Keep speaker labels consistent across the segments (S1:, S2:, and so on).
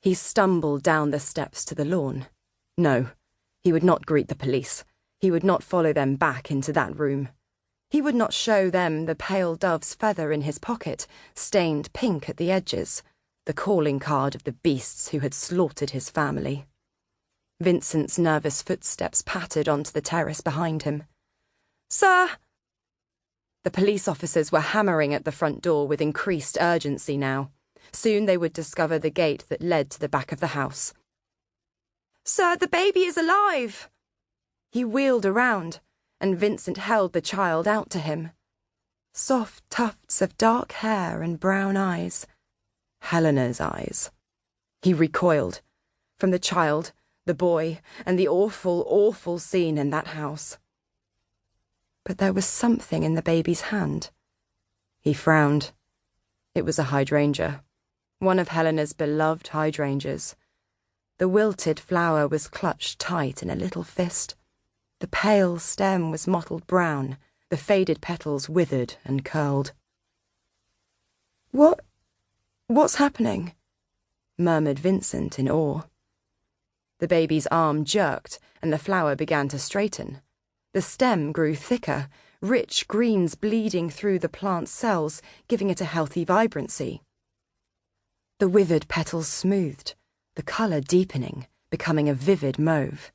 S1: He stumbled down the steps to the lawn. No, he would not greet the police. He would not follow them back into that room. He would not show them the pale dove's feather in his pocket, stained pink at the edges, the calling card of the beasts who had slaughtered his family. Vincent's nervous footsteps pattered onto the terrace behind him. "Sir!" The police officers were hammering at the front door with increased urgency now. Soon they would discover the gate that led to the back of the house. "Sir, the baby is alive!" He wheeled around, and Vincent held the child out to him. Soft tufts of dark hair and brown eyes. Helena's eyes. He recoiled from the child, the boy, and the awful, awful scene in that house. But there was something in the baby's hand. He frowned. It was a hydrangea, one of Helena's beloved hydrangeas. The wilted flower was clutched tight in a little fist. The pale stem was mottled brown, the faded petals withered and curled. What's happening?" murmured Vincent in awe. The baby's arm jerked, and the flower began to straighten. The stem grew thicker, rich greens bleeding through the plant's cells, giving it a healthy vibrancy. The withered petals smoothed, the colour deepening, becoming a vivid mauve.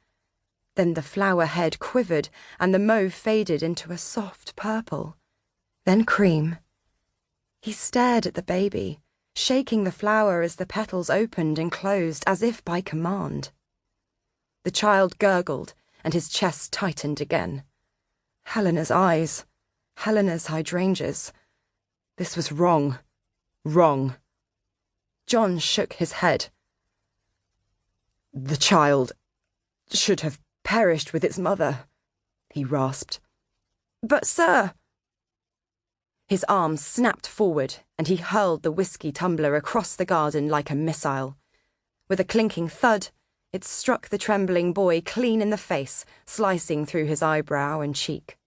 S1: Then the flower head quivered, and the mauve faded into a soft purple, then cream. He stared at the baby, shaking the flower as the petals opened and closed as if by command. The child gurgled, and his chest tightened again. Helena's eyes, Helena's hydrangeas. This was wrong. Wrong. John shook his head. "The child should have perished with its mother," he rasped. "But, sir—" His arm snapped forward, and he hurled the whiskey tumbler across the garden like a missile. With a clinking thud, it struck the trembling boy clean in the face, slicing through his eyebrow and cheek.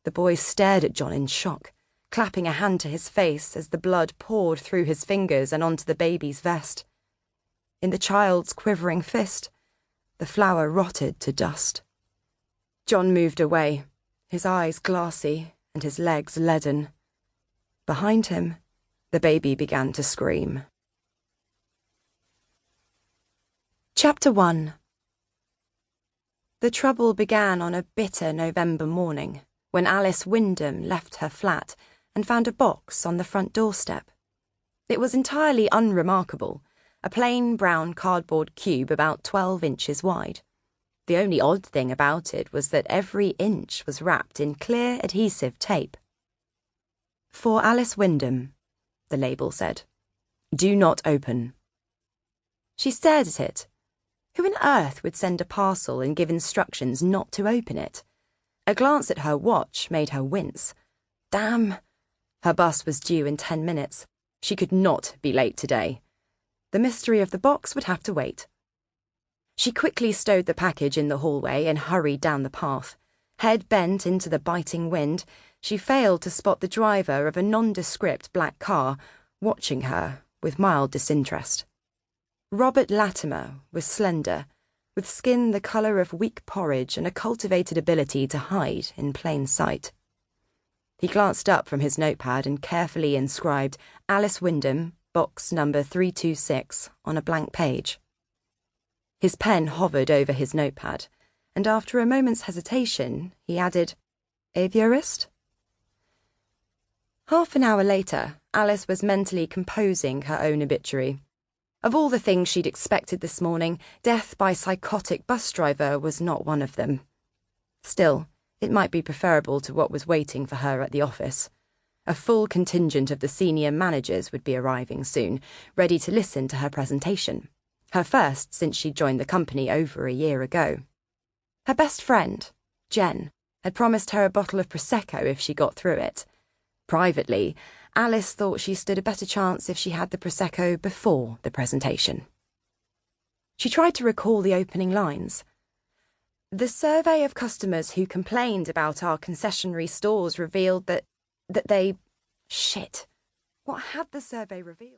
S1: The boy stared at John in shock, clapping a hand to his face as the blood poured through his fingers and onto the baby's vest. In the child's quivering fist, the flower rotted to dust. John moved away, his eyes glassy and his legs leaden. Behind him, the baby began to scream. Chapter 1. The trouble began on a bitter November morning, when Alice Wyndham left her flat and found a box on the front doorstep. It was entirely unremarkable, a plain brown cardboard cube about 12 inches wide. The only odd thing about it was that every inch was wrapped in clear adhesive tape. "For Alice Wyndham," the label said. "Do not open." She stared at it. Who on earth would send a parcel and give instructions not to open it? A glance at her watch made her wince. Damn! Her bus was due in 10 minutes. She could not be late today. The mystery of the box would have to wait. She quickly stowed the package in the hallway and hurried down the path. Head bent into the biting wind, she failed to spot the driver of a nondescript black car, watching her with mild disinterest. Robert Latimer was slender, with skin the colour of weak porridge and a cultivated ability to hide in plain sight. He glanced up from his notepad and carefully inscribed Alice Wyndham, box number 326, on a blank page. His pen hovered over his notepad, and after a moment's hesitation, he added, "Aviarist?" Half an hour later, Alice was mentally composing her own obituary. Of all the things she'd expected this morning, death by psychotic bus driver was not one of them. Still, it might be preferable to what was waiting for her at the office. A full contingent of the senior managers would be arriving soon, ready to listen to her presentation. Her first since she'd joined the company over a year ago. Her best friend, Jen, had promised her a bottle of Prosecco if she got through it. Privately, Alice thought she stood a better chance if she had the Prosecco before the presentation. She tried to recall the opening lines. "The survey of customers who complained about our concessionary stores revealed that they..." Shit. What had the survey revealed?